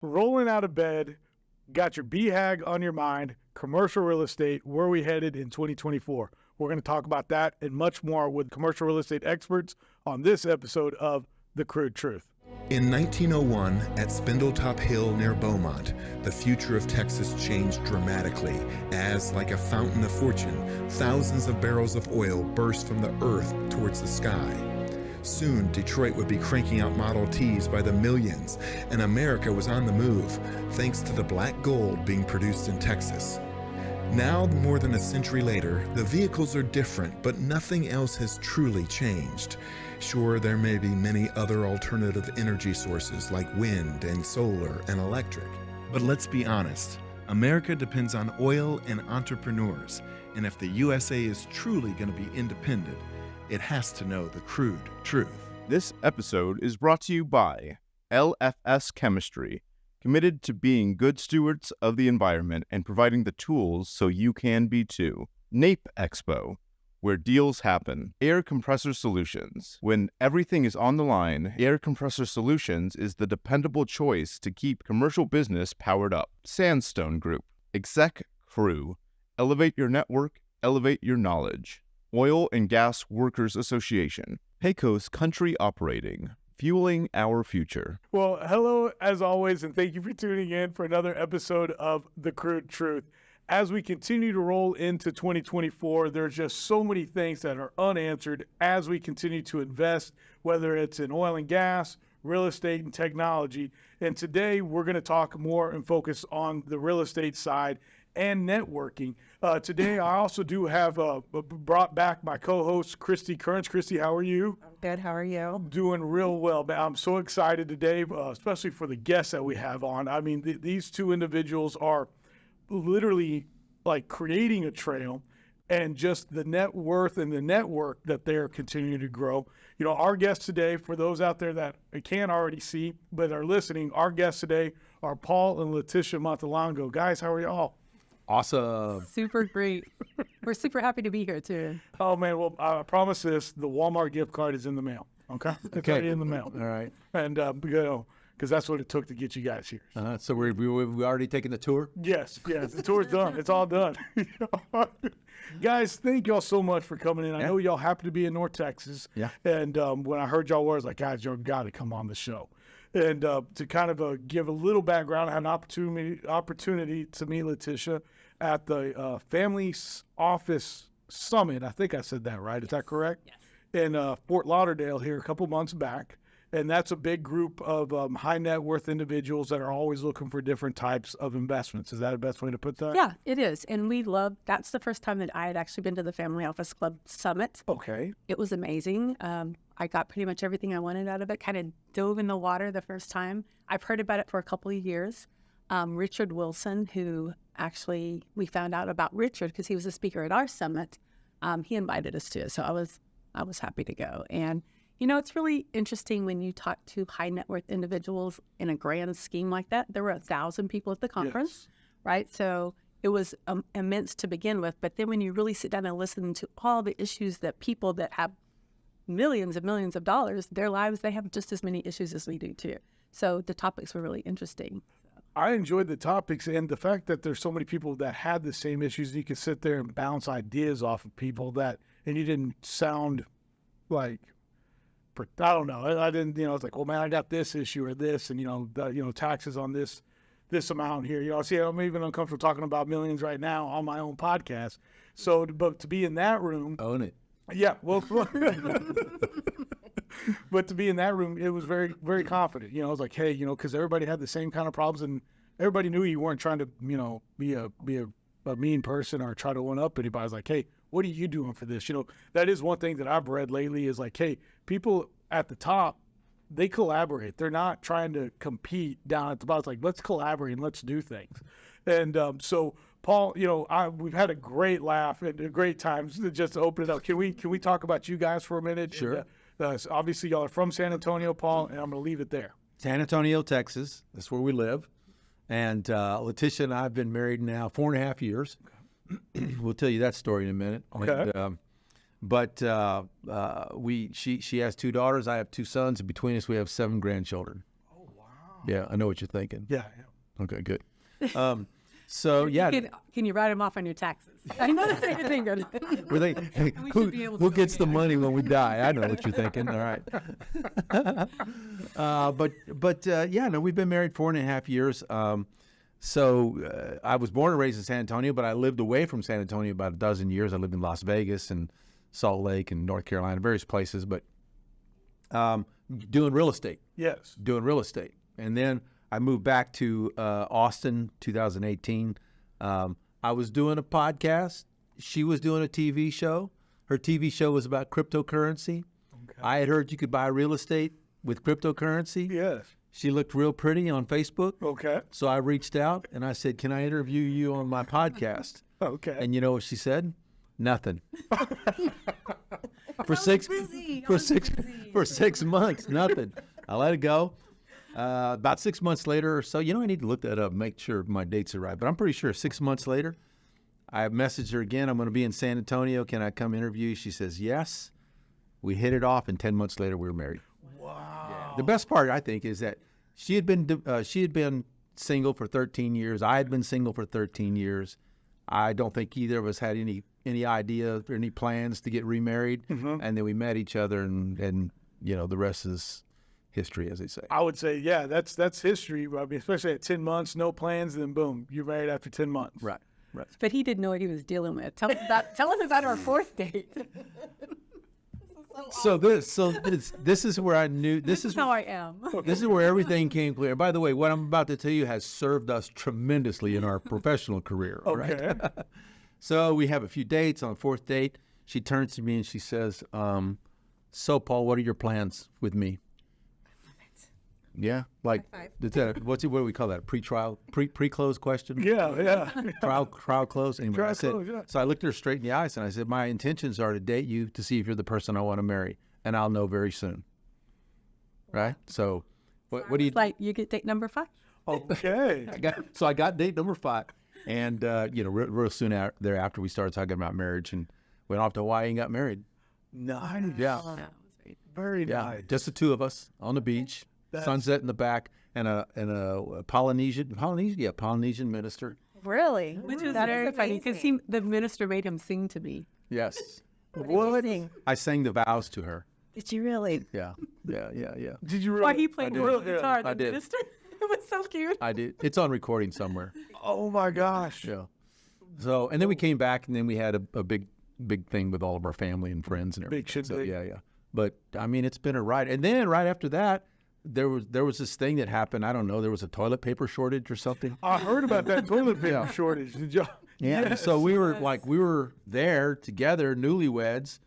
rolling out of bed, got your BHAG on your mind, commercial real estate, where are we headed in 2024? We're going to talk about that and much more with commercial real estate experts on this episode of The Crude Truth. In 1901, at Spindletop Hill near Beaumont, the future of Texas changed dramatically as, like a fountain of fortune, thousands of barrels of oil burst from the earth towards the sky. Soon, Detroit would be cranking out Model Ts by the millions, and America was on the move, thanks to the black gold being produced in Texas. Now, more than a century later, the vehicles are different, but nothing else has truly changed. Sure, there may be many other alternative energy sources like wind and solar and electric. But let's be honest, America depends on oil and entrepreneurs, and if the USA is truly going to be independent, it has to know the crude truth. This episode is brought to you by LFS Chemistry, committed to being good stewards of the environment and providing the tools so you can be too. NAPE Expo, where deals happen. Air Compressor Solutions. When everything is on the line, Air Compressor Solutions is the dependable choice to keep commercial business powered up. Sandstone Group. Exec Crew. Elevate your network, elevate your knowledge. Oil and Gas Workers Association. Pecos Country Operating. Fueling our future. Well, hello as always, and thank you for tuning in for another episode of The Crude Truth. As we continue to roll into 2024, there's just so many things that are unanswered as we continue to invest, whether it's in oil and gas, real estate, and technology. And today we're going to talk more and focus on the real estate side and networking. Today I also do have brought back my co-host, Kristy Kerns. Kristy, how are you? I'm good. How are you? Doing real well. I'm so excited today, especially for the guests that we have on. I mean, these two individuals are literally like creating a trail, and just the net worth and the network that they're continuing to grow. You know, our guests today, for those out there that can't already see but are listening, our guests today are Paul and Letitia Montelongo. Guys, how are y'all? Awesome. Super great. We're super happy to be here too. Oh man, well, I promise this: the Walmart gift card is in the mail. Okay, it's already in the mail. All right. And you know, because that's what it took to get you guys here. So we already taken the tour? Yes, the tour's done. It's all done. Guys, thank y'all so much for coming in. I know y'all happen to be in North Texas. Yeah. And when I heard y'all were, I was like, guys, y'all got to come on the show. And to kind of give a little background, I had an opportunity to meet Letitia at the Family Office Summit. I think I said that right. Is that correct? Yes. In Fort Lauderdale here a couple months back. And that's a big group of high net worth individuals that are always looking for different types of investments. Is that the best way to put that? Yeah, it is. And we love, that's the first time that I had actually been to the Family Office Club Summit. Okay. It was amazing. I got pretty much everything I wanted out of it, kind of dove in the water the first time. I've heard about it for a couple of years. Richard Wilson, who actually, we found out about Richard because he was a speaker at our summit. He invited us to it. So I was happy to go. And you know, it's really interesting when you talk to high net worth individuals in a grand scheme like that. There were 1,000 people at the conference, right? So it was immense to begin with. But then when you really sit down and listen to all the issues that people that have millions and millions of dollars, their lives, they have just as many issues as we do too. So the topics were really interesting. I enjoyed the topics and the fact that there's so many people that had the same issues. You could sit there and bounce ideas off of people that, and you didn't sound like, I don't know. I didn't, you know, it's like, well, man, I got this issue or this, and, you know, taxes on this amount here. You know, see, I'm even uncomfortable talking about millions right now on my own podcast. So, but to be in that room. Own it. Yeah. Well, but to be in that room, it was very, very confident. You know, I was like, hey, you know, because everybody had the same kind of problems, and everybody knew you weren't trying to, you know, be a mean person or try to one up anybody. I was like, hey, what are you doing for this? You know, that is one thing that I've read lately is like, hey, people at the top, they collaborate. They're not trying to compete down at the bottom. It's like, let's collaborate and let's do things. And so, Paul, you know, we've had a great laugh and a great time. Just to open it up, can we talk about you guys for a minute? Sure. So obviously, y'all are from San Antonio, Paul, and I'm going to leave it there. San Antonio, Texas. That's where we live. And Letitia and I have been married now 4.5 years. We'll tell you that story in a minute. Okay. She has 2 daughters. I have 2 sons. And between us, we have 7 grandchildren. Oh, wow. Yeah, I know what you're thinking. Yeah. Okay, good. So yeah, Can you write them off on your taxes? I know that's what you're thinking. we're thinking, hey, We should be able to who go gets the there. money when we die? I know what you're thinking. All right. Yeah, no, we've been married 4.5 years. I was born and raised in San Antonio, but I lived away from San Antonio about a dozen years. I lived in Las Vegas and Salt Lake and North Carolina, various places, but doing real estate. Yes. Doing real estate. And then I moved back to Austin, 2018. I was doing a podcast. She was doing a TV show. Her TV show was about cryptocurrency. Okay. I had heard you could buy real estate with cryptocurrency. Yes. She looked real pretty on Facebook. Okay. So I reached out and I said, can I interview you on my podcast? Okay. And you know what she said? Nothing. For 6 months, nothing. I let it go. About 6 months later or so, I need to look that up, make sure my dates are right. But I'm pretty sure 6 months later, I messaged her again. I'm going to be in San Antonio. Can I come interview you? She says yes. We hit it off, and 10 months later, we were married. Wow. Yeah. The best part, I think, is that she had been single for 13 years. I had been single for 13 years. I don't think either of us had any idea or any plans to get remarried. Mm-hmm. And then we met each other, and the rest is history, as they say. I would say, yeah, that's history. I mean, especially at 10 months, no plans, and then boom, you're married after 10 months. Right. But he didn't know what he was dealing with. Tell him about our fourth date. So this is where I knew This is how I am. this is where everything came clear. By the way, what I'm about to tell you has served us tremendously in our professional career. all right? Okay. So we have a few dates. On the fourth date, she turns to me and she says, so Paul, what are your plans with me? Yeah, like what do we call that? A pre-close question? Yeah. Trial close. Anyway, Trial I said, close, yeah. So I looked her straight in the eyes and I said, my intentions are to date you to see if you're the person I want to marry, and I'll know very soon. Right? So, what do you? Like, you get date number 5. Okay. I got date number 5, and real soon thereafter we started talking about marriage and went off to Hawaii and got married. Nice. Yeah, Very yeah, nice. just the two of us on the beach, sunset in the back, and a Polynesian minister. Really? Which was That very is funny because amazing. the minister made him sing to me. Yes, What? I sang the vows to her. Did you really? Yeah. Did you really? Why he played the did. guitar, I the did. minister. It was so cute. I did. It's on recording somewhere. Oh my gosh. Yeah. So, and then we came back, and then we had a big thing with all of our family and friends and everything. Big shit So, big. yeah. But I mean, it's been a ride. And then right after that, there was this thing that happened. I don't know. There was a toilet paper shortage or something. I heard about that toilet paper Yeah. shortage. Did you? Yeah. Yes. So we were there together, newlyweds,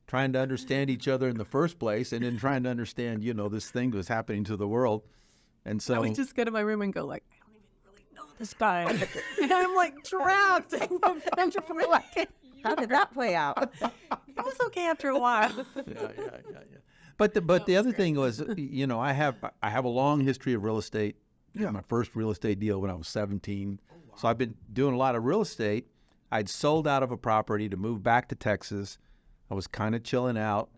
trying to understand each other in the first place, and then trying to understand, this thing was happening to the world. And so I would just go to my room and go like, I don't even really know this guy. And I'm like trapped. I'm just like, How did that play out? it was okay after a while. yeah. But the other thing was, I have a long history of real estate. Yeah. My first real estate deal when I was 17. So I've been doing a lot of real estate. I'd sold out of a property to move back to Texas. I was kind of chilling out,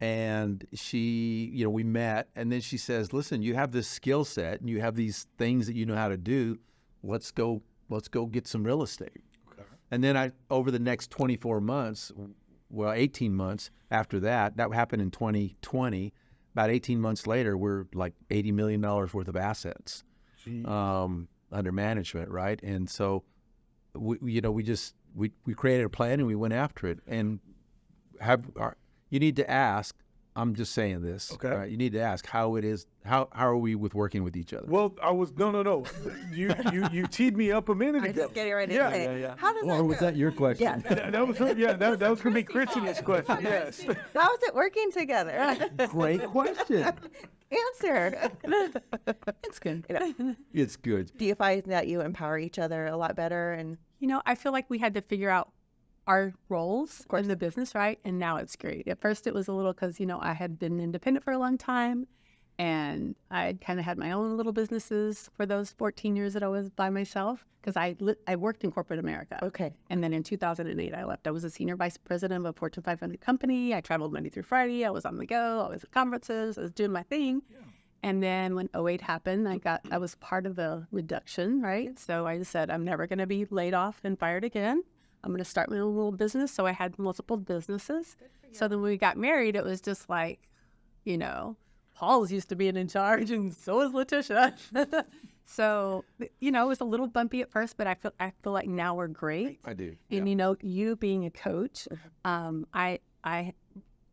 and she, we met, and then she says, "Listen, you have this skill set, and you have these things that you know how to do. Let's go get some real estate." Okay. And then over the next 24 months, 18 months after that happened in 2020. About 18 months later, we're like $80 million worth of assets under management, right? And so, we created a plan and we went after it. And you need to ask. I'm just saying this. Okay. Right? You need to ask how it is. How are we with working with each other? Well, I was no. You teed me up a minute I ago. just getting ready to Yeah. say. How does Or that was go? that your question? Yes. That was going to be Kristy's question. Yes. How is it working together? Great question. Answer. It's good. It's good. Do you find that you empower each other a lot better? And I feel like we had to figure out our roles in the business, right? And now it's great. At first it was a little because, I had been independent for a long time, and I kind of had my own little businesses for those 14 years that I was by myself because I worked in corporate America. okay. And then in 2008, I left. I was a senior vice president of a Fortune 500 company. I traveled Monday through Friday. I was on the go. I was at conferences. I was doing my thing. And then when '08 happened, I was part of the reduction, right? So I just said, I'm never going to be laid off and fired again. I'm going to start my own little business. So I had multiple businesses. So then when we got married, it was just like, you know, Paul's used to being in charge and so is Letitia. So, you know, it was a little bumpy at first, but I feel like now we're great. I do. And, you know, you being a coach, I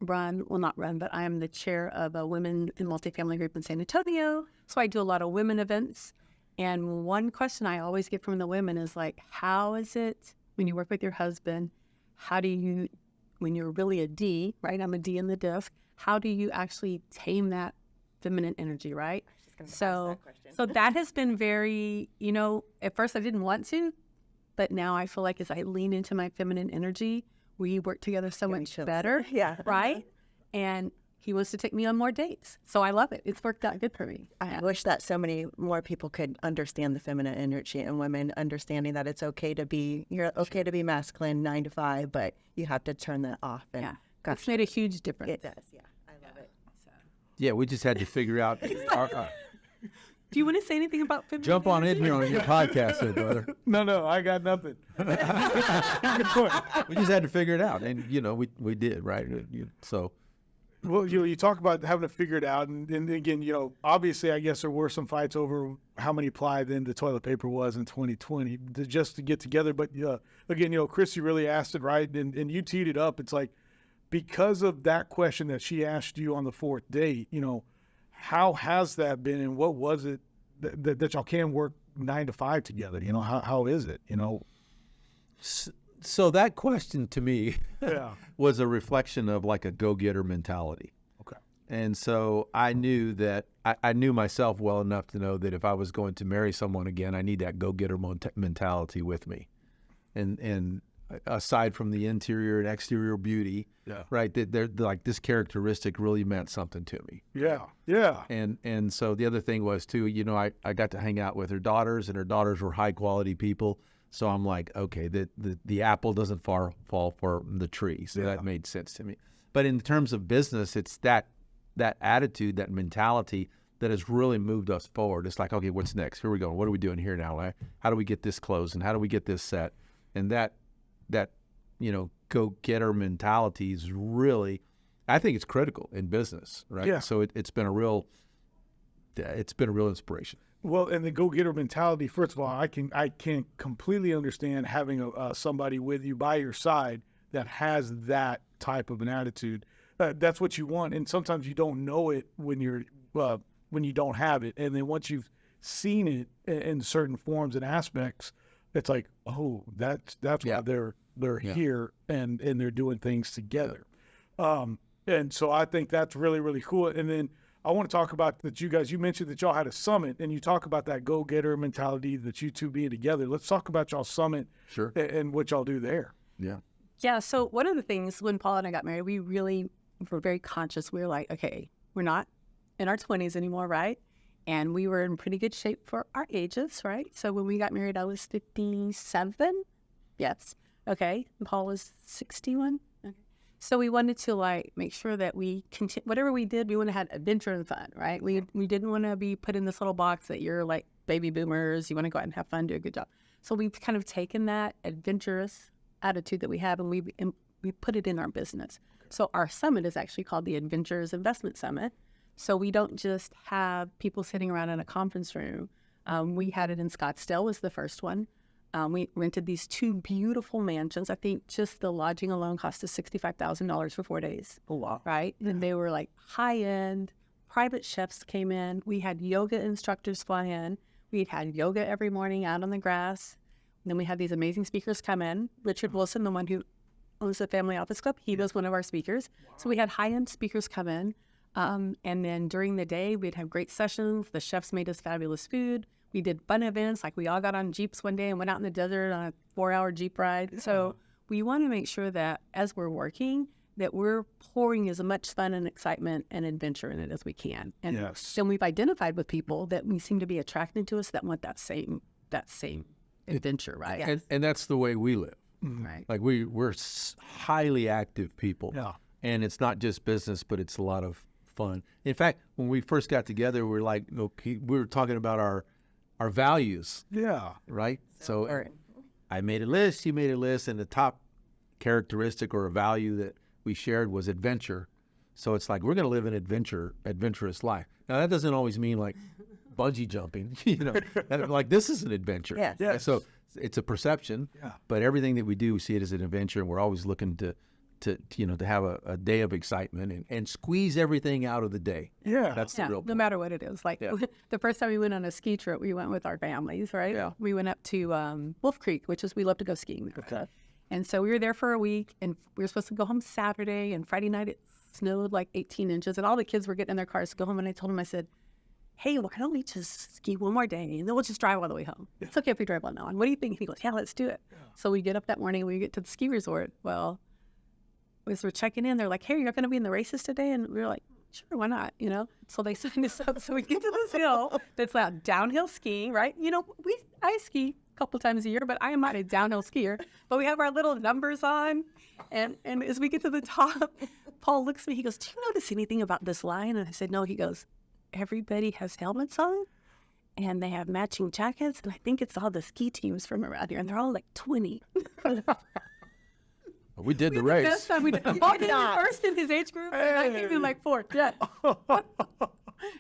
not run, but I am the chair of a women in multifamily group in San Antonio. So I do a lot of women events. And one question I always get from the women is like, how is it when you work with your husband, how do you, when you're really a D, right? I'm a D in the disc. How do you actually tame that feminine energy, right? So that has been very, you know, at first I didn't want to, but now I feel like as I lean into my feminine energy, we work together so much better. Yeah. Right? And he wants to take me on more dates. So I love it. It's worked out good for me. I wish that so many more people could understand the feminine energy and women understanding that it's okay to be, okay to be masculine 9 to 5, but you have to turn that off. And Yeah. It's made a huge difference. it does. Yeah. I love it. Yeah, we just had to figure out. Do you want to say anything about feminine Jump on in energy? here on your podcast, there, brother. No, I got nothing. Good point. We just had to figure it out, and you know, we did, right? So Well, you talk about having to figure it out, and again, you know, obviously, I guess there were some fights over how many ply then the toilet paper was in 2020 just to get together. But again, you know, Kristy really asked it right, and you teed it up. It's like because of that question that she asked you on the 4th date, you know, how has that been, and what was it that y'all can work 9 to 5 together? You know, how is it? You know, so that question to me yeah, was a reflection of like a go-getter mentality. okay, And so I knew that I knew myself well enough to know that if I was going to marry someone again, I need that go-getter mentality with me. And aside from the interior and exterior beauty, yeah, right, that they're like this characteristic really meant something to me. yeah, And so the other thing was too, you know, I got to hang out with her daughters, and her daughters were high quality people. So I'm like, okay, the apple doesn't fall from the tree. So that made sense to me. But in terms of business, it's that attitude, that mentality that has really moved us forward. It's like, okay, what's next? Here we go. What are we doing here now? Like, how do we get this closed, and how do we get this set? And that you know, go-getter mentality is really, I think it's critical in business, right? Yeah. So it's been a real inspiration. Well, and the go-getter mentality. First of all, I can completely understand having somebody with you by your side that has that type of an attitude. That's what you want, and sometimes you don't know it when you don't have it, and then once you've seen it in certain forms and aspects, it's like, oh, that's why they're here and they're doing things together. And so I think that's really, really cool. And then I want to talk about that you mentioned that y'all had a summit, and you talk about that go-getter mentality that you two being together. Let's talk about y'all summit Sure. and what y'all do there. Yeah. Yeah, so one of the things when Paul and I got married, we really were very conscious. We were like, okay, we're not in our 20s anymore, right? And we were in pretty good shape for our ages, right? So when we got married, I was 57. Yes. Okay. And Paul was 61. Okay. So we wanted to like make sure that we whatever we did, we wanted to have adventure and fun, right? We didn't want to be put in this little box that you're like baby boomers. You want to go out and have fun, do a good job. So we've kind of taken that adventurous attitude that we have, and we put it in our business. So our summit is actually called the Adventures Investment Summit. So we don't just have people sitting around in a conference room. We had it in Scottsdale, was the first one. We rented these 2 beautiful mansions. I think just the lodging alone cost us $65,000 for 4 days. Oh, wow. Right? And they were like high-end. Private chefs came in. We had yoga instructors fly in. We had yoga every morning out on the grass. And then we had these amazing speakers come in. Richard Wilson, the one who owns the Family Office Club, he was one of our speakers. Wow. So we had high-end speakers come in. And then during the day, we'd have great sessions. The chefs made us fabulous food. We did fun events, like we all got on Jeeps one day and went out in the desert on a 4-hour Jeep ride. Yeah. So we want to make sure that as we're working, that we're pouring as much fun and excitement and adventure in it as we can. And then we've identified with people that we seem to be attracted to us that want that same adventure, right? Yes. And that's the way we live. Right. Like we're highly active people. Yeah. And it's not just business, but it's a lot of fun. In fact, when we first got together, we were like, okay, we were talking about our values, Yeah. right? So important. I made a list, you made a list, and the top characteristic or a value that we shared was adventure. So it's like we're going to live an adventurous life. Now that doesn't always mean like bungee jumping, like this is an adventure. Yes. Yes. So it's a perception, Yeah. but everything that we do, we see it as an adventure, and we're always looking to have a day of excitement and squeeze everything out of the day. Yeah. That's the Yeah, real no point. matter what it is. Like Yeah. the first time we went on a ski trip, we went with our families, right? Yeah. We went up to Wolf Creek, which is we love to go skiing there. Okay. And so we were there for a week, and we were supposed to go home Saturday, and Friday night it snowed like 18 inches, and all the kids were getting in their cars to go home, and I told them, I said, hey, why don't we just ski one more day, and then we'll just drive all the way home. It's okay if we drive on now. And what do you think? And he goes, yeah, let's do it. So we get up that morning, we get to the ski resort. Well, as we're checking in, they're like, hey, you're going to be in the races today? And we were like, sure, why not? So they signed us up. So we get to this hill that's like downhill skiing, right? I ski a couple times a year, but I am not a downhill skier. But we have our little numbers on. And as we get to the top, Paul looks at me. He goes, do you notice anything about this line? And I said, no. He goes, everybody has helmets on, and they have matching jackets. And I think it's all the ski teams from around here. And they're all like 20. We did the Best race. time we did. Paul came in first in his age group, and I came in like fourth. Yeah.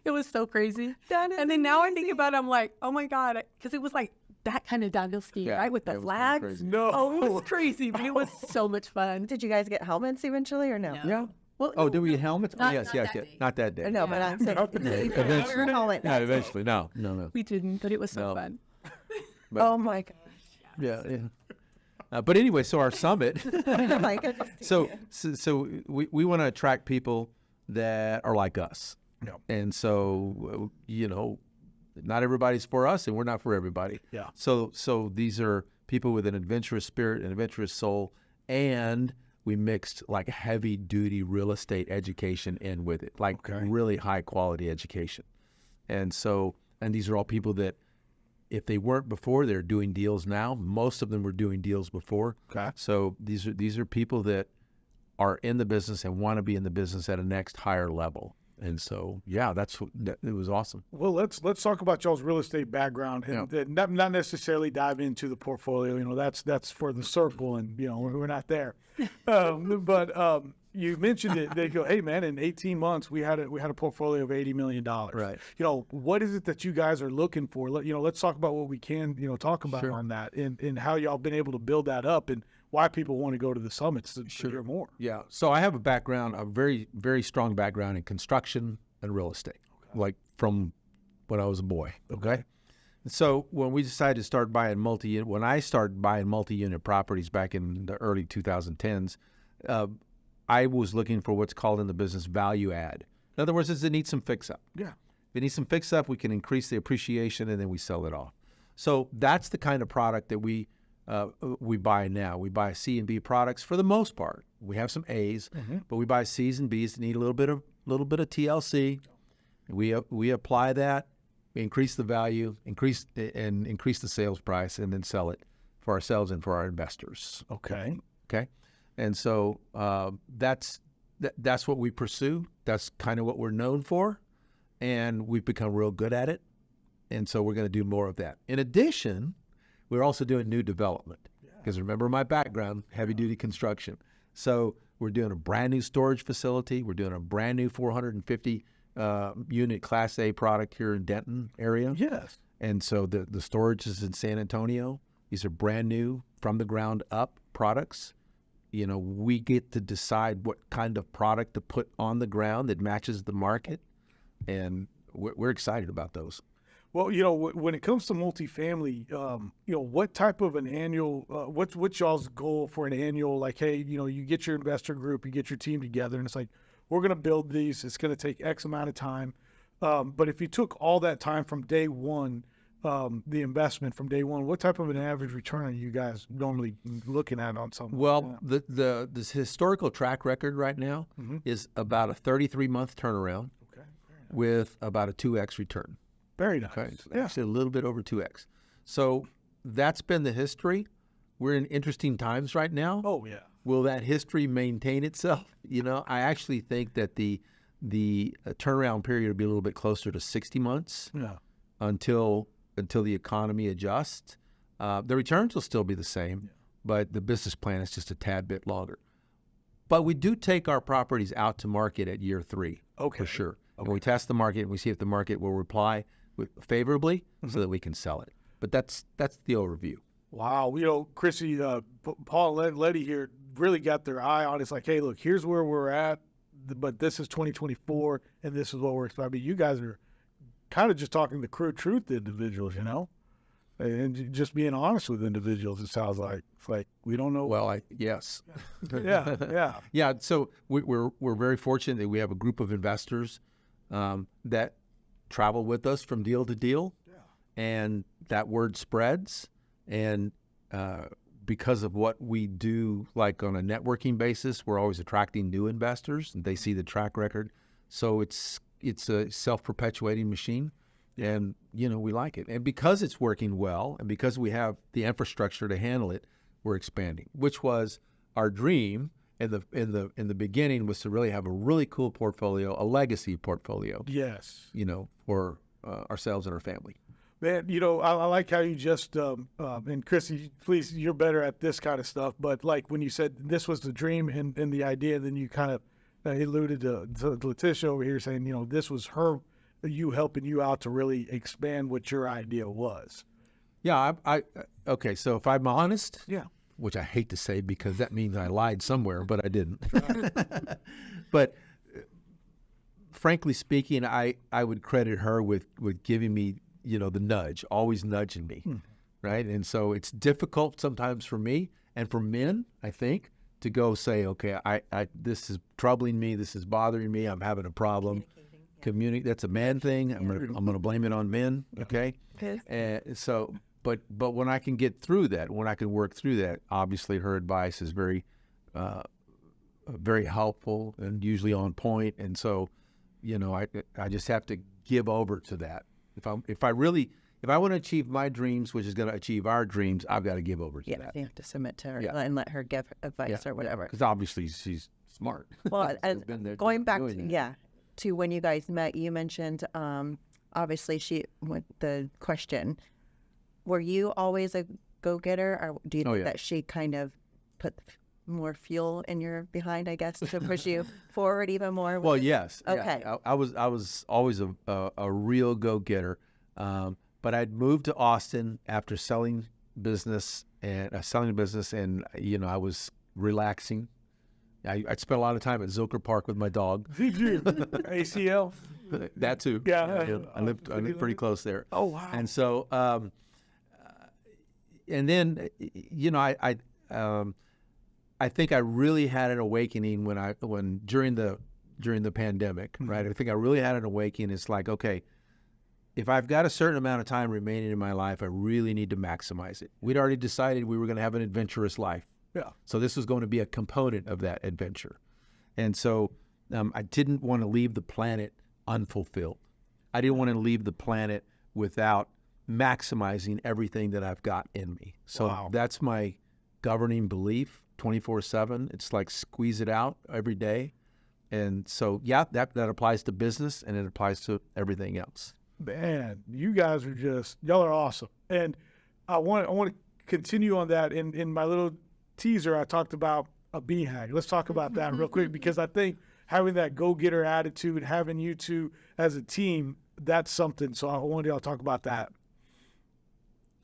It was so crazy. And then now I think about it, I'm like, oh my God, because it was like that kind of downhill skiing, Yeah, right? With it the was kinda flags. crazy. No. Oh, it was crazy, but it was so much fun. Did you guys get helmets eventually or no? Yeah. Well, Oh, did we get helmets? Not- yes, not yes, that yes. day. Not that day. No, but I'm saying Eventually. helmet. No, eventually. No. we didn't, but it was so No. fun. But- Oh my gosh. Yeah. But anyway, so our summit. Oh my goodness. So we want to attract people that are like us. Yeah. And so, not everybody's for us, and we're not for everybody. Yeah. So these are people with an adventurous spirit, an adventurous soul, and we mixed like heavy duty real estate education in with it, like Okay. really high quality education. And these are all people that, if they weren't before, they're doing deals now. Most of them were doing deals before. Okay. So these are people that are in the business and want to be in the business at a next higher level. And so, yeah, it was awesome. Well, let's talk about y'all's real estate background and not necessarily dive into the portfolio. That's for the circle, and we're not there. But you mentioned it. They go, hey man, in 18 months we had a portfolio of $80 million. Right. What is it that you guys are looking for? Let's talk about what we can talk about Sure. on that, and how y'all been able to build that up, and why people want to go to the summits to hear more. Yeah. So I have a very, very strong background in construction and real estate, like from when I was a boy. Okay. So when we decided to start buying when I started buying multi-unit properties back in the early 2010s, I was looking for what's called in the business value add. In other words, it needs some fix up. Yeah. If it needs some fix up, we can increase the appreciation and then we sell it off. So that's the kind of product that we buy now. We buy C and B products for the most part. We have some A's, but we buy C's and B's that need a little bit of TLC. We apply that, we increase the value, increase the sales price, and then sell it for ourselves and for our investors. Okay. Okay, and so that's what we pursue. That's kind of what we're known for, and we've become real good at it. And so we're going to do more of that. In addition, we're also doing new development because remember my background, heavy duty construction. So we're doing a brand new storage facility. We're doing a brand new 450 unit Class A product here in Denton area. Yes. And so the storage is in San Antonio. These are brand new from the ground up products. We get to decide what kind of product to put on the ground that matches the market. And we're excited about those. Well, when it comes to multifamily, what type of an annual, what's y'all's goal for an annual, like, hey, you get your investor group, you get your team together, and it's like, we're going to build these. It's going to take X amount of time. But if you took all that time from day one, the investment from day one, what type of an average return are you guys normally looking at on something? Well, this historical track record right now is about a 33-month turnaround with about a 2x return. Very nice. Okay, Yeah. actually a little bit over 2x. So that's been the history. We're in interesting times right now. Oh, yeah. Will that history maintain itself? I actually think that the the turnaround period will be a little bit closer to 60 months Yeah. until the economy adjusts. The returns will still be the same, but the business plan is just a tad bit longer. But we do take our properties out to market at year 3, for sure. And we test the market and we see if the market will reply favorably so that we can sell it. But that's the overview. Wow. You know, Kristy, Paul and Letty here really got their eye on it. It's like, hey, look, here's where we're at, but this is 2024, and this is what we're expecting. I mean, you guys are kind of just talking the CRUDE TRUTH individuals, you know, and just being honest with individuals. It sounds like it's like we don't know. Well, yes. Yeah. Yeah, so we're very fortunate that we have a group of investors that travel with us from deal to deal, and that word spreads. And because of what we do, like on a networking basis, we're always attracting new investors, and they see the track record. So it's a self-perpetuating machine, and we like it. And because it's working well, and because we have the infrastructure to handle it, we're expanding, which was our dream in the beginning, was to really have a really cool portfolio, a legacy portfolio. Yes. For ourselves and our family. Man, I like how you just, and Kristy, please, you're better at this kind of stuff, but like when you said this was the dream and the idea, then you kind of alluded to Letitia over here saying, this was you helping you out to really expand what your idea was. Yeah, okay, so if I'm honest, yeah, which I hate to say because that means I lied somewhere, but I didn't. But frankly speaking, I would credit her with giving me the nudge, always nudging me, right? And so it's difficult sometimes for me and for men, I think, to go say, okay, I this is troubling me, this is bothering me, I'm having a problem. That's a man thing. I'm gonna blame it on men, okay? So, but when I can get through that, when I can work through that, obviously her advice is very, very helpful and usually on point. And so, I just have to give over to that. If I want to achieve my dreams, which is going to achieve our dreams, I've got to give over to that. Yeah, you have to submit to her and let her give advice or whatever. Because obviously she's smart. Well, and going back to when you guys met, you mentioned obviously the question. Were you always a go-getter, or do you think that she kind of put more fuel in your behind, I guess, to push you forward even more? Well, yes. Okay. Yeah. I was always a real go-getter, but I'd moved to Austin after selling business, and I was relaxing. I'd spent a lot of time at Zilker Park with my dog. ACL? That too. Yeah. I lived pretty close there. Oh, wow. And so, and then, I think I really had an awakening when during the pandemic, right? I think I really had an awakening. It's like, okay, if I've got a certain amount of time remaining in my life, I really need to maximize it. We'd already decided we were going to have an adventurous life. Yeah. So this was going to be a component of that adventure. And so I didn't want to leave the planet unfulfilled. I didn't want to leave the planet without maximizing everything that I've got in me. So that's my governing belief. 24/7. It's like squeeze it out every day. And so, that applies to business, and it applies to everything else. Man, you guys are y'all are awesome. And I want to continue on that. In my little teaser, I talked about a BHAG. Let's talk about that real quick, because I think having that go-getter attitude, having you two as a team, that's something. So I wanted y'all to talk about that.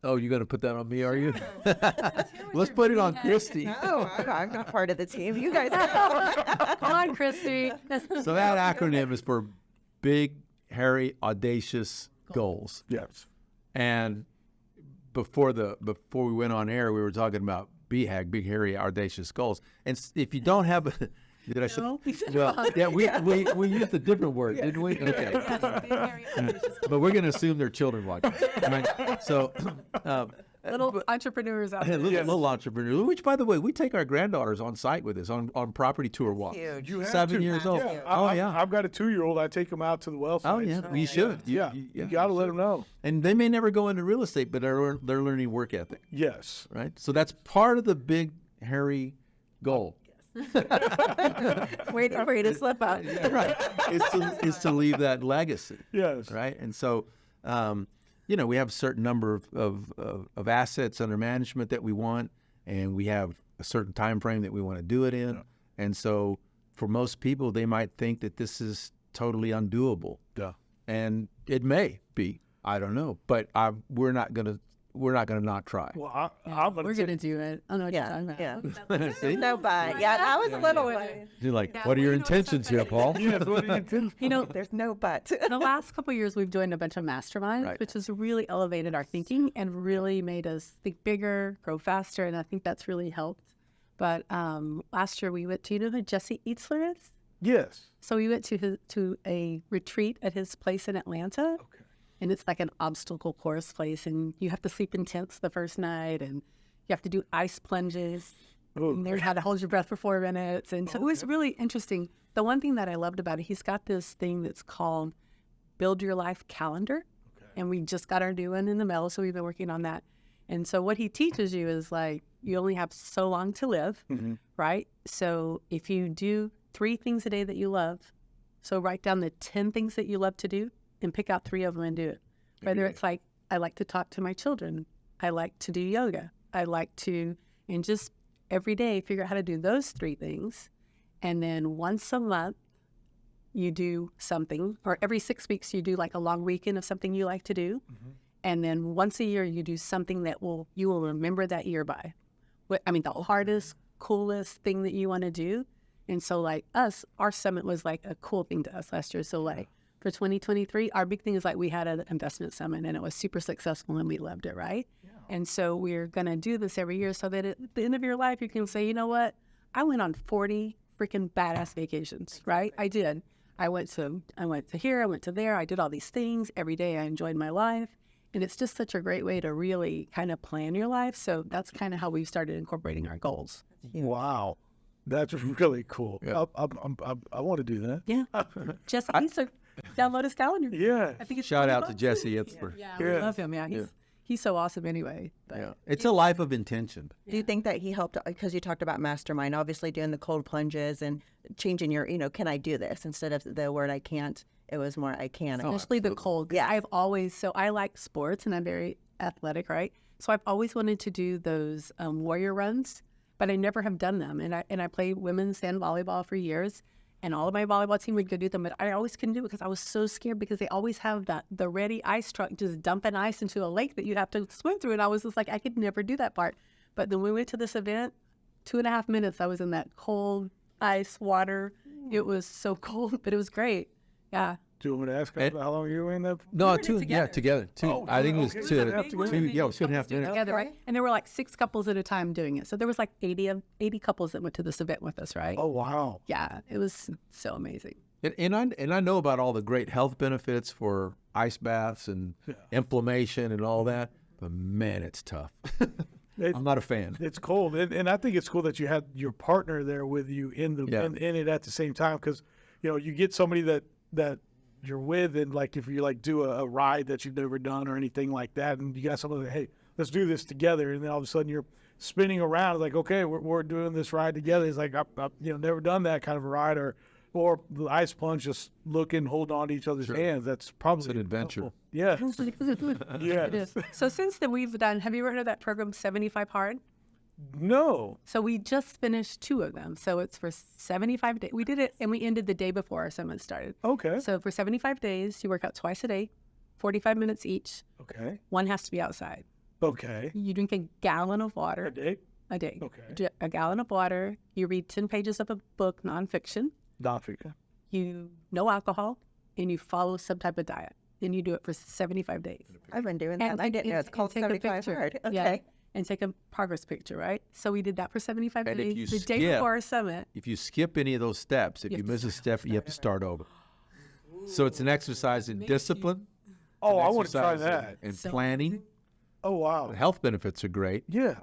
Oh, you're going to put that on me, are you? Let's put it on Kristy. No, I'm not part of the team. You guys are. Come on, Kristy. So that acronym is for Big, Hairy, Audacious Goals. Yes. And before we went on air, we were talking about BHAG, Big, Hairy, Audacious Goals. And if you don't have a... Did I say? No, well, yeah, we used a different word, didn't we? Okay. But we're going to assume they're children watching. Right? So, little entrepreneurs out there. Little entrepreneurs, which, by the way, we take our granddaughters on site with us on property tour walks. Huge. You have 7 to. year old. Yeah. I've got a 2-year-old. I take them out to the well sites. Oh, yeah. You should. You got to let them know. And they may never go into real estate, but they're learning work ethic. Yes. Right? So that's part of the Big, Hairy goal. Waiting for you to slip up. Yeah, right. Is to leave that legacy. Yes. Right. And so, we have a certain number of assets under management that we want, and we have a certain time frame that we want to do it in. Yeah. And so for most people, they might think that this is totally undoable. Yeah. And it may be. I don't know. But we're not gonna not try. Well, we're gonna do it. I know what you're talking about. Yeah. See? No, but yeah, I was a little. You're like, what are your intentions here, Paul? Yes, what are your intentions? There's no but. The last couple of years, we've joined a bunch of masterminds, Right. which has really elevated our thinking and really made us think bigger, grow faster, and I think that's really helped. But last year we went to, you know who Jesse Eatzler is? Yes. So we went to a retreat at his place in Atlanta. Okay. And it's like an obstacle course place, and you have to sleep in tents the first night, and you have to do ice plunges. And learn how to hold your breath for 4 minutes. And so it was really interesting. The one thing that I loved about it, he's got this thing that's called Build Your Life Calendar. Okay. And we just got our new one in the mail, so we've been working on that. And so what he teaches you is like, you only have so long to live, right? So if you do 3 things a day that you love, so write down the 10 things that you love to do and pick out 3 of them and do it. Whether it's like, I like to talk to my children. I like to do yoga. I like to, and just every day figure out how to do those 3 things. And then once a month, you do something, or every 6 weeks, you do like a long weekend of something you like to do. And then once a year, you do something that you will remember that year by. The hardest, coolest thing that you want to do. And so like our summit was like a cool thing to us last year. So like for 2023, our big thing is like we had an investment summit and it was super successful and we loved it, right? Yeah. And so we're going to do this every year so that at the end of your life, you can say, you know what? I went on 40 freaking badass vacations, right? I did. I went to here, I went to there. I did all these things. Every day I enjoyed my life. And it's just such a great way to really kind of plan your life. So that's kind of how we've started incorporating our goals. Wow. That's really cool. Yeah. I want to do that. Yeah. Just download his calendar. Yeah. I think it's Shout really out to fun. Jesse Itzler. Yeah, we love him. Yeah, he's so awesome anyway. But Yeah. It's a life of intention. Do you think that he helped, because you talked about mastermind, obviously doing the cold plunges and changing your, can I do this? Instead of the word I can't, it was more I can. especially the cold. Yeah. I like sports and I'm very athletic, right? So I've always wanted to do those warrior runs, but I never have done them. And I played women's and volleyball for years. And all of my volleyball team would go do them, but I always couldn't do it because I was so scared because they always have the ready ice truck just dumping ice into a lake that you have to swim through. And I was just like, I could never do that part. But then we went to this event, 2.5 minutes, I was in that cold ice water. It was so cold, but it was great. Yeah. Do you want me to ask how long you were in that? No, together. I think it was 2.5 minutes. Together, right? And there were like 6 couples at a time doing it. So there was like 80 couples that went to this event with us, right? Oh, wow. Yeah, it was so amazing. And I know about all the great health benefits for ice baths and inflammation and all that, but man, it's tough. I'm not a fan. It's cold, and I think it's cool that you had your partner there with you in it at the same time, because you get somebody that you're with, and like if you like do a ride that you've never done or anything like that, and you got somebody like, hey, let's do this together, and then all of a sudden you're spinning around like, okay, we're doing this ride together. It's like I've never done that kind of a ride, or the ice plunge, just looking, holding on to each other's hands. That's probably an adventure. Yeah. Yeah. It is. So since then we've done, have you ever heard of that program 75 Hard? No. So we just finished 2 of them. So it's for 75 days. We did it and we ended the day before our summit started. Okay. So for 75 days, you work out twice a day, 45 minutes each. Okay. One has to be outside. Okay. You drink a gallon of water. A day? A day. Okay. A gallon of water. You read 10 pages of a book, nonfiction. Nonfiction. No alcohol, and you follow some type of diet. And you do it for 75 days. I've been doing that. I didn't know it's called 75 Hard. Okay. Yeah. And take a progress picture, right? So we did that for 75 And days. The day before our summit. If you skip any of those steps, if you miss a step, you have to start over. So it's an exercise in discipline. Oh, I want to try that. And planning. Oh, wow. The health benefits are great. Yeah.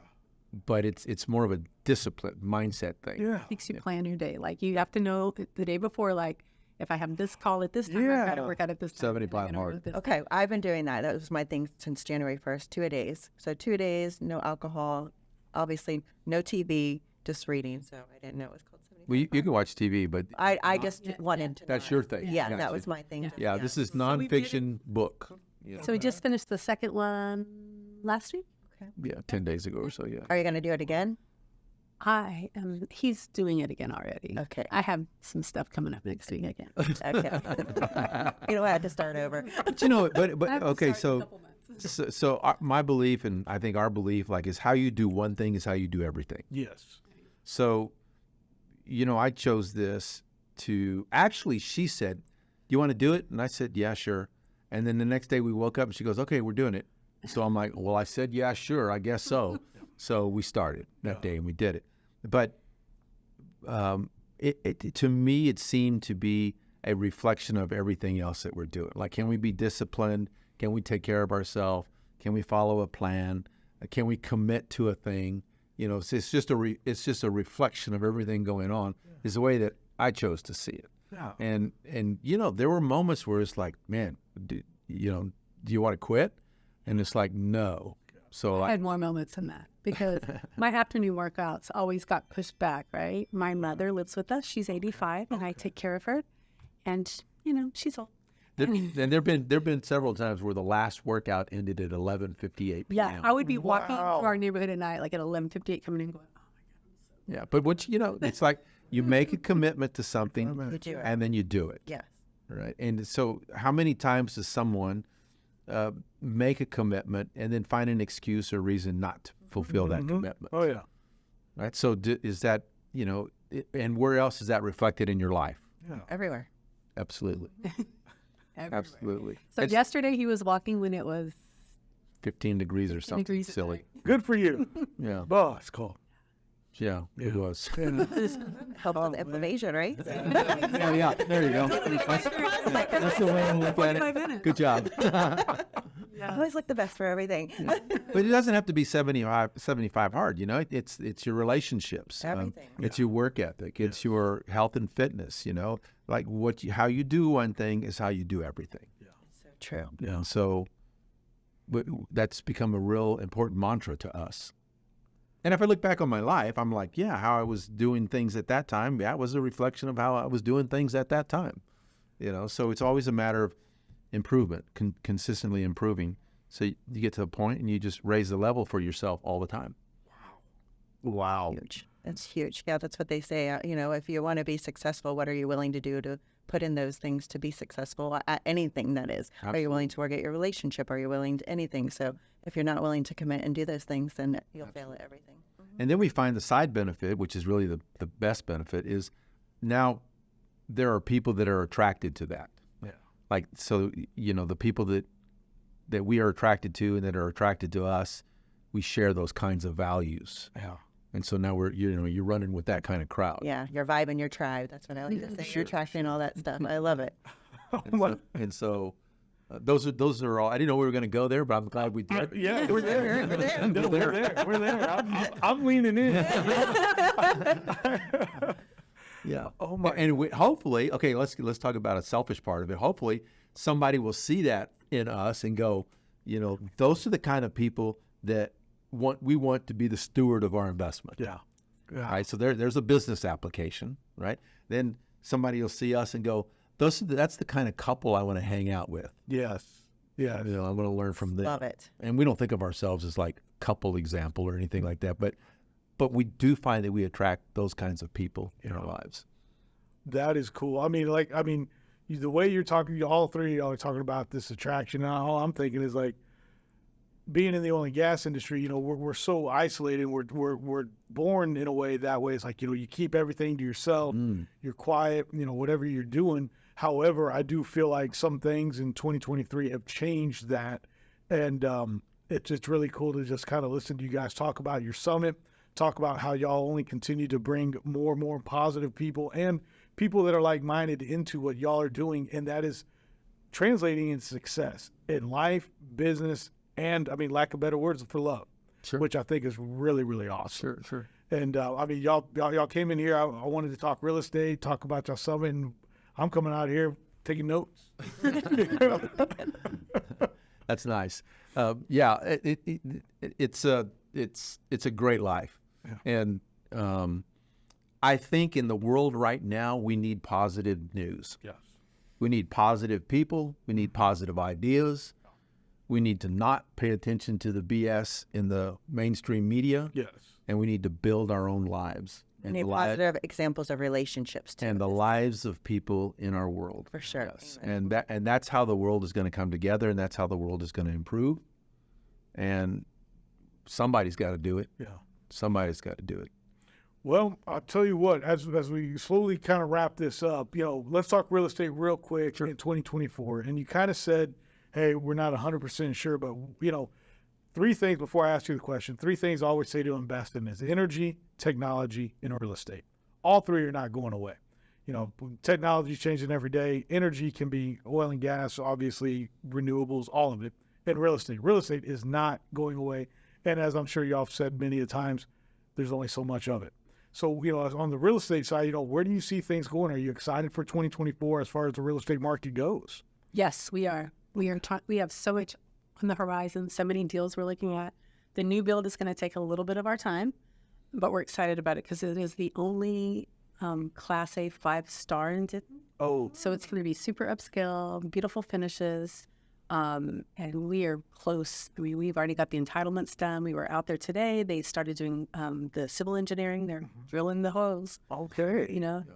But it's more of a discipline mindset thing. Yeah. Makes you plan your day. Like you have to know the day before, like if I have this call at this time, I've got to work out at this time. 75 Hard. Okay, I've been doing that. That was my thing since January 1st, 2 days. So 2 days, no alcohol, obviously no TV, just reading. So I didn't know it was called Well, you can watch TV, but I just wanted to. that's your thing. Yeah, Gotcha. that was my thing. Yeah, this is nonfiction book. You know, So we just finished the second one last week. yeah, 10 days ago or so. Yeah. Are you going to do it again? He's doing it again already. Okay. I have some stuff coming up next week again. Okay. You know, I had to start over. But you know, but I have to okay, start in a so couple months. my belief, and I think our belief, like, is how you do one thing is how you do everything. Yes. So, you know, I chose this to actually. She said, "Do you want to do it?" And I said, "Yeah, sure." And then the next day we woke up and she goes, "Okay, we're doing it." So I'm like, "Well, I said, yeah, sure, I guess so." So we started that day and we did it. But to me, it seemed to be a reflection of everything else that we're doing. Like, can we be disciplined? Can we take care of ourselves? Can we follow a plan? Can we commit to a thing? You know, it's just a reflection of everything going on. Is the way that I chose to see it. Yeah. And you know, there were moments where it's like, man, do you want to quit? And it's like, no. So I had more moments than that because my afternoon workouts always got pushed back, right? My mother lives with us. She's 85 and I take care of her. And, you know, she's old. and there've been several times where the last workout ended at 11:58 p.m. Yeah, I would be walking through our neighborhood at night, like at 11:58, coming in going, oh my God. Yeah, but what you know, it's like you make a commitment to something You do it. and then you do it. Yes. Right. And so how many times does someone make a commitment and then find an excuse or reason not to fulfill that commitment? Oh, yeah. Right. So is that, you know, and where else is that reflected in your life? Yeah. Everywhere. Absolutely. Everywhere. Absolutely. So It's yesterday he was walking when it was 15 degrees or 10 something degrees at silly. night. Good for you. Yeah. Oh, it's cold. Yeah, it was. Helps with inflammation, right? Yeah. There you go. That's the way I look at 45 minutes. it. Good job. I always look the best for everything. But it doesn't have to be 75 hard, you know. It's your relationships. Everything. It's your work ethic. It's your health and fitness, you know. Like how you do one thing is how you do everything. So true. Yeah. And so that's become a real important mantra to us. And if I look back on my life, I'm like, yeah, how I was doing things at that time, that was a reflection of how I was doing things at that time. You know, so it's always a matter of improvement, consistently improving. So you get to a point and you just raise the level for yourself all the time. Wow. Huge. That's huge. Yeah, that's what they say. You know, if you want to be successful, what are you willing to do to put in those things to be successful at anything that is? Absolutely. Are you willing to work at your relationship? Are you willing to anything? So if you're not willing to commit and do those things, then you'll fail at everything. And then we find the side benefit, which is really the best benefit, is now there are people that are attracted to that. Yeah. Like, so, you know, the people that we are attracted to and that are attracted to us, we share those kinds of values. Yeah. And so now you're running with that kind of crowd. Yeah, your vibe and your tribe. That's what I like to say. You're attracting all that stuff. I love it. And so those are all. I didn't know we were going to go there, but I'm glad we did. Yeah, we're there. We're there. I'm leaning in. Yeah. Oh my. And hopefully, okay, let's talk about a selfish part of it. Hopefully, somebody will see that in us and go, you know, those are the kind of people that we want to be the steward of our investment. Yeah. Yeah. Right. So there's a business application, right? Then somebody will see us and go, that's the kind of couple I want to hang out with. Yes. Yeah. You know, I want to learn from them. Love it. And we don't think of ourselves as like couple example or anything like that, but we do find that we attract those kinds of people in our lives. That is cool. I mean, the way you're talking, all three of y'all are talking about this attraction. And all I'm thinking is like, being in the oil and gas industry, you know, we're so isolated. We're born in a way that way. It's like, you know, you keep everything to yourself. You're quiet, you know, whatever you're doing. However, I do feel like some things in 2023 have changed that. And it's really cool to just kind of listen to you guys talk about your summit, talk about how y'all only continue to bring more and more positive people and people that are like-minded into what y'all are doing. And that is translating into success in life, business, and I mean, lack of better words, for love, Sure. which I think is really, really awesome. Sure. And I mean, y'all came in here. I wanted to talk real estate, talk about y'all summit, and I'm coming out here taking notes. That's nice. Yeah, it's a great life, and I think in the world right now, we need positive news. Yes. We need positive people. We need positive ideas. We need to not pay attention to the BS in the mainstream media. Yes. And we need to build our own lives. And positive examples of relationships too. And the lives of people in our world. For sure. Yes. And that's how the world is going to come together, and that's how the world is going to improve. And somebody's got to do it. Yeah. Somebody's got to do it. Well, I'll tell you what, as we slowly kind of wrap this up, let's talk real estate real quick in 2024. And you kind of said, hey, we're not 100% sure, but, three things before I ask you the question, three things I always say to invest in is energy, technology, and real estate. All three are not going away. Technology is changing every day. Energy can be oil and gas, obviously, renewables, all of it. And real estate is not going away. And as I'm sure y'all have said many a times, there's only so much of it. So, on the real estate side, where do you see things going? Are you excited for 2024 as far as the real estate market goes? Yes, we are. We have so much on the horizon, so many deals we're looking at. The new build is going to take a little bit of our time, but we're excited about it because it is the only Class A 5-star in Denton. Oh. So it's going to be super upscale, beautiful finishes. And we are close. We've already got the entitlements done. We were out there today. They started doing the civil engineering. They're drilling the holes. Okay.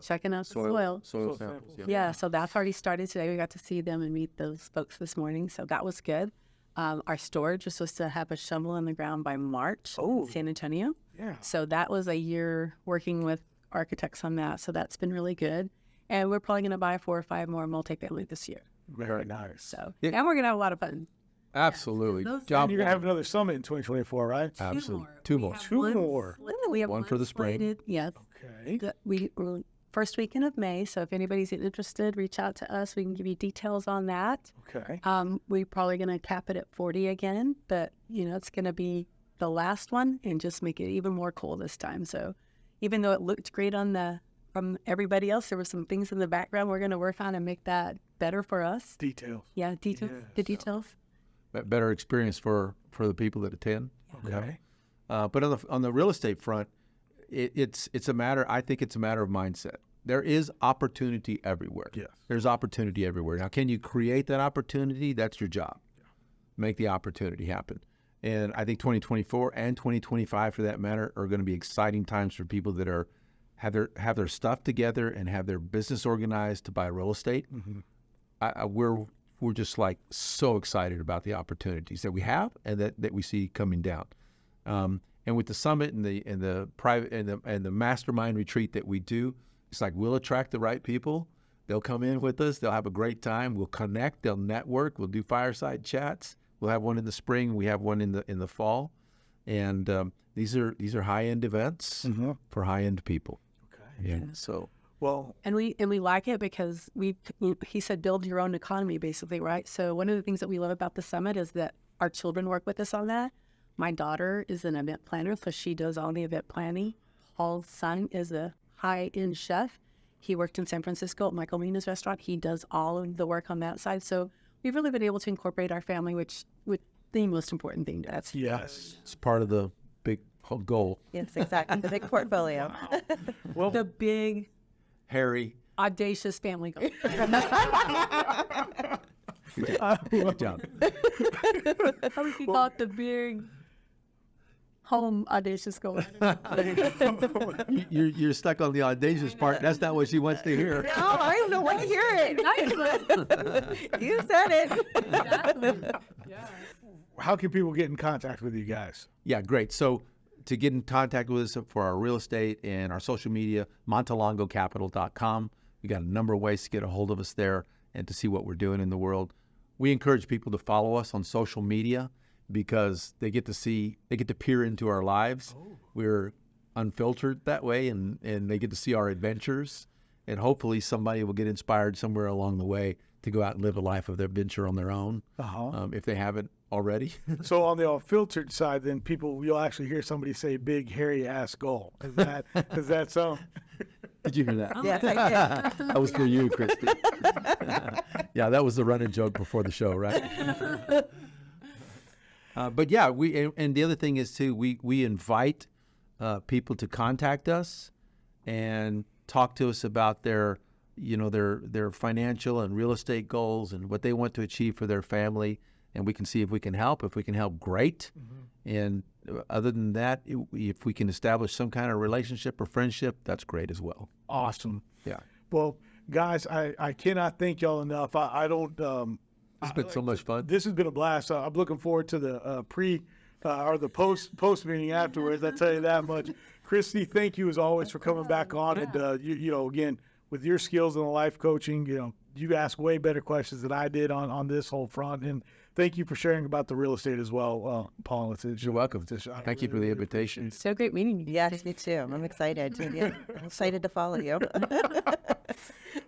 Checking out the soil. Soil samples. Yeah, so that's already started today. We got to see them and meet those folks this morning. So that was good. Our storage was supposed to have a shovel in the ground by March in San Antonio. Yeah. So that was a year working with architects on that. So that's been really good. And we're probably going to buy 4 or 5 more multifamily this year. Very nice. So, and we're going to have a lot of fun. Absolutely. Those- Job You're going to have another summit in 2024, right? Absolutely. Two more. Two more. We have One for the spring. slated. Yes. Okay. We're first weekend of May. So if anybody's interested, reach out to us. We can give you details on that. Okay. We're probably going to cap it at 40 again, but it's going to be the last one and just make it even more cool this time. So even though it looked great from everybody else, there were some things in the background we're going to work on and make that better for us. Details. Yeah, details. Yes. The details. Better experience for the people that attend. Okay. But on the real estate front, it's a matter. I think it's a matter of mindset. There is opportunity everywhere. Yes. There's opportunity everywhere. Now, can you create that opportunity? That's your job. Make the opportunity happen. And I think 2024 and 2025, for that matter, are going to be exciting times for people that have their stuff together and have their business organized to buy real estate. Mm-hmm. We're just like so excited about the opportunities that we have and that we see coming down. And with the summit and the private and the mastermind retreat that we do, it's like we'll attract the right people. They'll come in with us. They'll have a great time. We'll connect. They'll network. We'll do fireside chats. We'll have one in the spring. We have one in the fall. And these are high-end events for high-end people. Okay. Yeah. So. Well, And we like it because he said build your own economy, basically, right? So one of the things that we love about the summit is that our children work with us on that. My daughter is an event planner, so she does all the event planning. Paul's son is a high-end chef. He worked in San Francisco at Michael Mina's restaurant. He does all of the work on that side. So we've really been able to incorporate our family, which with the most important thing to us. yes. It's part of the big whole goal. Yes, exactly. The big portfolio. Well, The big, Harry, audacious family goal. good job. How would you call it? The big home audacious goal. You're stuck on the audacious part. That's not what she wants to hear. No, I don't want to hear it. You said it. Exactly. Yeah. how can people get in contact with you guys? Yeah, great. So to get in contact with us for our real estate and our social media, montelongocapital.com. We got a number of ways to get a hold of us there and to see what we're doing in the world. We encourage people to follow us on social media because they get to peer into our lives. Oh. We're unfiltered that way, and they get to see our adventures. And hopefully somebody will get inspired somewhere along the way to go out and live a life of their adventure on their own, if they haven't already. So on the unfiltered side, then you'll actually hear somebody say "big hairy ass goal." Is that so? Did you hear that? Yes, I did. That was for you, Kristy. Yeah, that was the running joke before the show, right? But yeah, and the other thing is too, we invite people to contact us and talk to us about their financial and real estate goals and what they want to achieve for their family. And we can see if we can help. If we can help, great. And other than that, if we can establish some kind of relationship or friendship, that's great as well. Awesome. Yeah. Well, guys, I cannot thank y'all enough. I don't. It's been so much fun. This has been a blast. I'm looking forward to the or the post meeting afterwards. I tell you that much. Kristy, thank you as always for coming back on. And you know, again, with your skills in the life coaching, you know, you ask way better questions than I did on this whole front. And thank you for sharing about the real estate as well, Paul and Letitia. You're welcome. Thank you for the invitation. So great meeting you. Yes, me too. I'm excited. Yeah, I'm excited to follow you.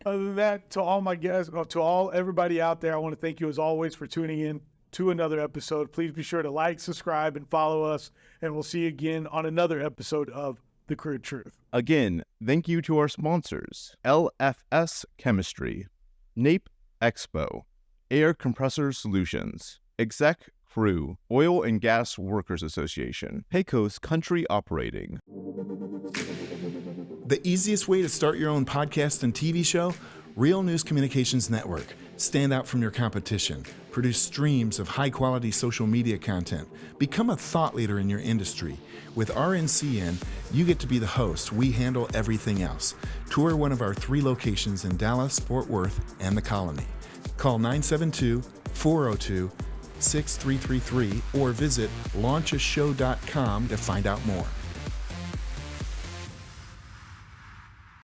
Other than that, to all my guests, everybody out there, I want to thank you as always for tuning in to another episode. Please be sure to like, subscribe, and follow us. And we'll see you again on another episode of The CRUDE TRUTH. Again, thank you to our sponsors, LFS Chemistry, NAPE Expo, Air Compressor Solutions, Exec Crew, Oil and Gas Workers Association, Pecos Country Operating. The easiest way to start your own podcast and TV show? Real News Communications Network. Stand out from your competition. Produce streams of high-quality social media content. Become a thought leader in your industry. With RNCN, you get to be the host. We handle everything else. Tour one of our 3 locations in Dallas, Fort Worth, and the Colony. Call 972-402-6333 or visit launchashow.com to find out more.